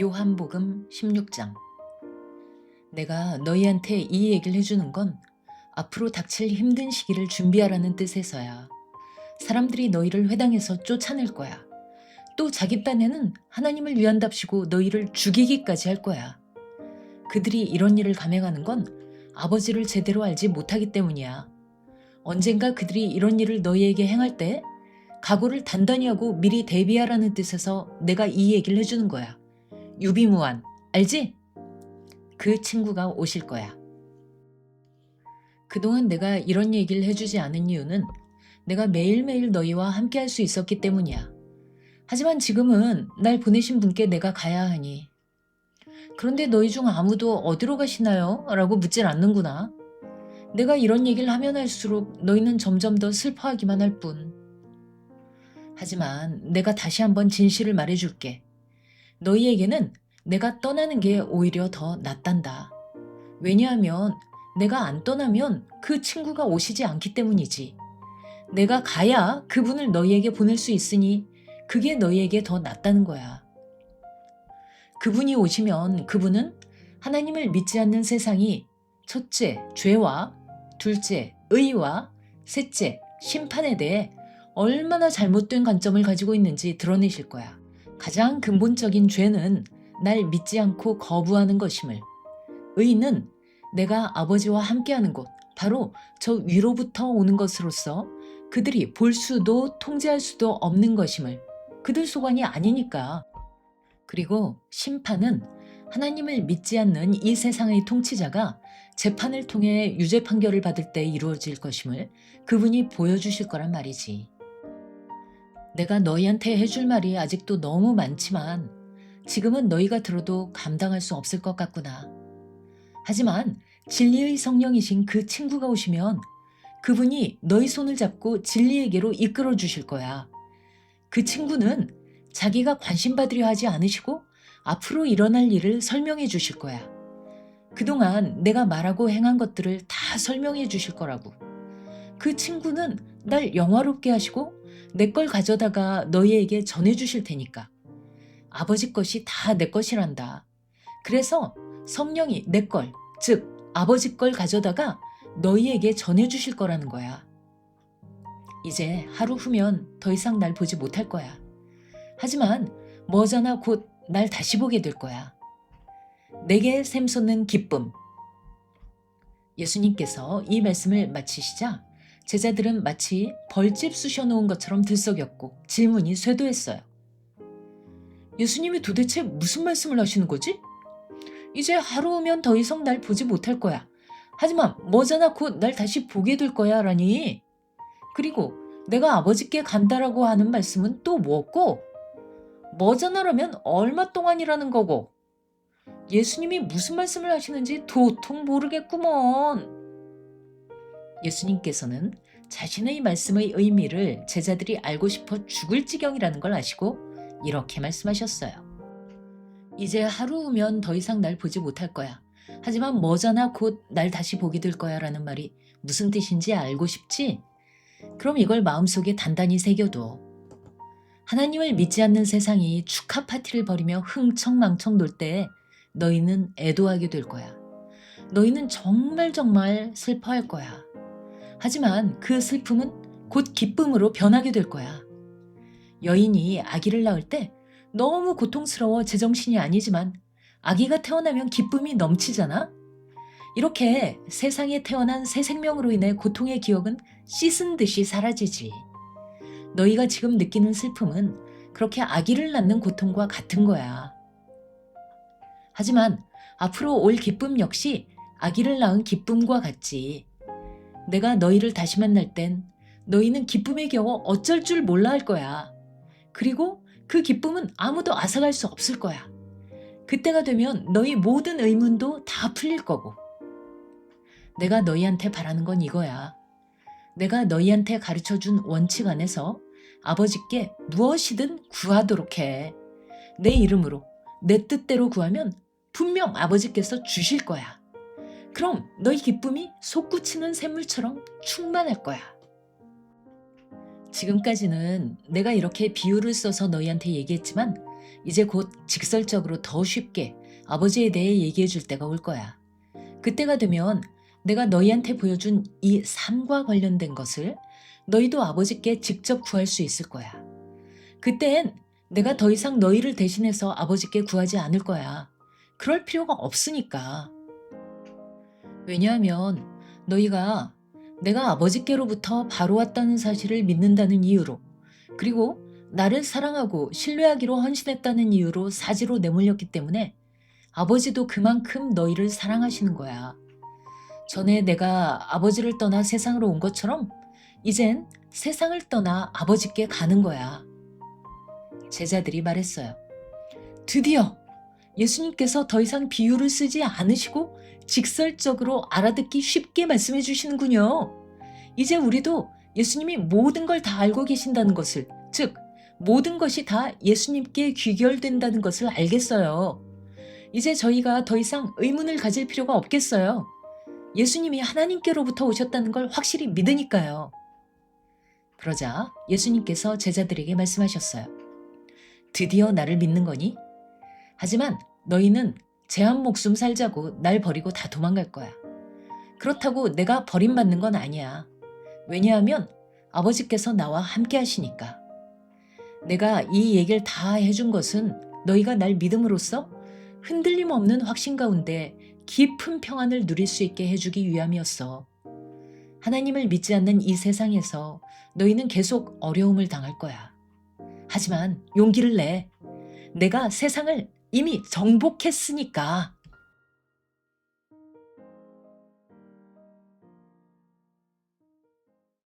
요한복음 16장. 내가 너희한테 이 얘기를 해주는 건 앞으로 닥칠 힘든 시기를 준비하라는 뜻에서야. 사람들이 너희를 회당에서 쫓아낼 거야. 또 자기 딴에는 하나님을 위한답시고 너희를 죽이기까지 할 거야. 그들이 이런 일을 감행하는 건 아버지를 제대로 알지 못하기 때문이야. 언젠가 그들이 이런 일을 너희에게 행할 때 각오를 단단히 하고 미리 대비하라는 뜻에서 내가 이 얘기를 해주는 거야. 유비무환, 알지? 그 친구가 오실 거야. 그동안 내가 이런 얘기를 해주지 않은 이유는 내가 매일매일 너희와 함께 할 수 있었기 때문이야. 하지만 지금은 날 보내신 분께 내가 가야 하니. 그런데 너희 중 아무도 어디로 가시나요? 라고 묻질 않는구나. 내가 이런 얘기를 하면 할수록 너희는 점점 더 슬퍼하기만 할 뿐. 하지만 내가 다시 한번 진실을 말해줄게. 너희에게는 내가 떠나는 게 오히려 더 낫단다. 왜냐하면 내가 안 떠나면 그 친구가 오시지 않기 때문이지. 내가 가야 그분을 너희에게 보낼 수 있으니 그게 너희에게 더 낫다는 거야. 그분이 오시면 그분은 하나님을 믿지 않는 세상이 첫째, 죄와 둘째, 의와 셋째, 심판에 대해 얼마나 잘못된 관점을 가지고 있는지 드러내실 거야. 가장 근본적인 죄는 날 믿지 않고 거부하는 것임을, 의는 내가 아버지와 함께하는 곳, 바로 저 위로부터 오는 것으로서 그들이 볼 수도 통제할 수도 없는 것임을, 그들 소관이 아니니까. 그리고 심판은 하나님을 믿지 않는 이 세상의 통치자가 재판을 통해 유죄 판결을 받을 때 이루어질 것임을 그분이 보여주실 거란 말이지. 내가 너희한테 해줄 말이 아직도 너무 많지만 지금은 너희가 들어도 감당할 수 없을 것 같구나. 하지만 진리의 성령이신 그 친구가 오시면 그분이 너희 손을 잡고 진리에게로 이끌어 주실 거야. 그 친구는 자기가 관심받으려 하지 않으시고 앞으로 일어날 일을 설명해 주실 거야. 그동안 내가 말하고 행한 것들을 다 설명해 주실 거라고. 그 친구는 날 영화롭게 하시고 내 걸 가져다가 너희에게 전해 주실 테니까. 아버지 것이 다 내 것이란다. 그래서 성령이 내 걸, 즉 아버지 걸 가져다가 너희에게 전해 주실 거라는 거야. 이제 하루 후면 더 이상 날 보지 못할 거야. 하지만 머지않아 곧 날 다시 보게 될 거야. 내게 샘솟는 기쁨. 예수님께서 이 말씀을 마치시자 제자들은 마치 벌집 쑤셔놓은 것처럼 들썩였고 질문이 쇄도했어요. 예수님이 도대체 무슨 말씀을 하시는 거지? 이제 하루 후면 더 이상 날 보지 못할 거야. 하지만 머지않아 곧 날 다시 보게 될 거야 라니. 그리고 내가 아버지께 간다라고 하는 말씀은 또 뭐고? 머지않아라면 얼마 동안이라는 거고? 예수님이 무슨 말씀을 하시는지 도통 모르겠구먼. 예수님께서는 자신의 말씀의 의미를 제자들이 알고 싶어 죽을 지경이라는 걸 아시고 이렇게 말씀하셨어요. 이제 하루 후면 더 이상 날 보지 못할 거야. 하지만 머지않아 곧 날 다시 보게 될 거야 라는 말이 무슨 뜻인지 알고 싶지? 그럼 이걸 마음속에 단단히 새겨둬. 하나님을 믿지 않는 세상이 축하 파티를 벌이며 흥청망청 놀 때 너희는 애도하게 될 거야. 너희는 정말 슬퍼할 거야. 하지만 그 슬픔은 곧 기쁨으로 변하게 될 거야. 여인이 아기를 낳을 때 너무 고통스러워 제정신이 아니지만 아기가 태어나면 기쁨이 넘치잖아? 이렇게 세상에 태어난 새 생명으로 인해 고통의 기억은 씻은 듯이 사라지지. 너희가 지금 느끼는 슬픔은 그렇게 아기를 낳는 고통과 같은 거야. 하지만 앞으로 올 기쁨 역시 아기를 낳은 기쁨과 같지. 내가 너희를 다시 만날 땐 너희는 기쁨에 겨워 어쩔 줄 몰라 할 거야. 그리고 그 기쁨은 아무도 앗아갈 수 없을 거야. 그때가 되면 너희 모든 의문도 다 풀릴 거고. 내가 너희한테 바라는 건 이거야. 내가 너희한테 가르쳐준 원칙 안에서 아버지께 무엇이든 구하도록 해. 내 이름으로, 내 뜻대로 구하면 분명 아버지께서 주실 거야. 그럼 너희 기쁨이 솟구치는 샘물처럼 충만할 거야. 지금까지는 내가 이렇게 비유를 써서 너희한테 얘기했지만 이제 곧 직설적으로 더 쉽게 아버지에 대해 얘기해 줄 때가 올 거야. 그때가 되면 내가 너희한테 보여준 이 삶과 관련된 것을 너희도 아버지께 직접 구할 수 있을 거야. 그땐 내가 더 이상 너희를 대신해서 아버지께 구하지 않을 거야. 그럴 필요가 없으니까. 왜냐하면 너희가 내가 아버지께로부터 바로 왔다는 사실을 믿는다는 이유로, 그리고 나를 사랑하고 신뢰하기로 헌신했다는 이유로 사지로 내몰렸기 때문에 아버지도 그만큼 너희를 사랑하시는 거야. 전에 내가 아버지를 떠나 세상으로 온 것처럼 이젠 세상을 떠나 아버지께 가는 거야. 제자들이 말했어요. 드디어 예수님께서 더 이상 비유를 쓰지 않으시고 직설적으로 알아듣기 쉽게 말씀해 주시는군요. 이제 우리도 예수님이 모든 걸 다 알고 계신다는 것을, 즉 모든 것이 다 예수님께 귀결된다는 것을 알겠어요. 이제 저희가 더 이상 의문을 가질 필요가 없겠어요. 예수님이 하나님께로부터 오셨다는 걸 확실히 믿으니까요. 그러자 예수님께서 제자들에게 말씀하셨어요. 드디어 나를 믿는 거니? 하지만 너희는 제 한 목숨 살자고 날 버리고 다 도망갈 거야. 그렇다고 내가 버림받는 건 아니야. 왜냐하면 아버지께서 나와 함께 하시니까. 내가 이 얘기를 다 해준 것은 너희가 날 믿음으로써 흔들림 없는 확신 가운데 깊은 평안을 누릴 수 있게 해주기 위함이었어. 하나님을 믿지 않는 이 세상에서 너희는 계속 어려움을 당할 거야. 하지만 용기를 내. 내가 세상을 이미 정복했으니까.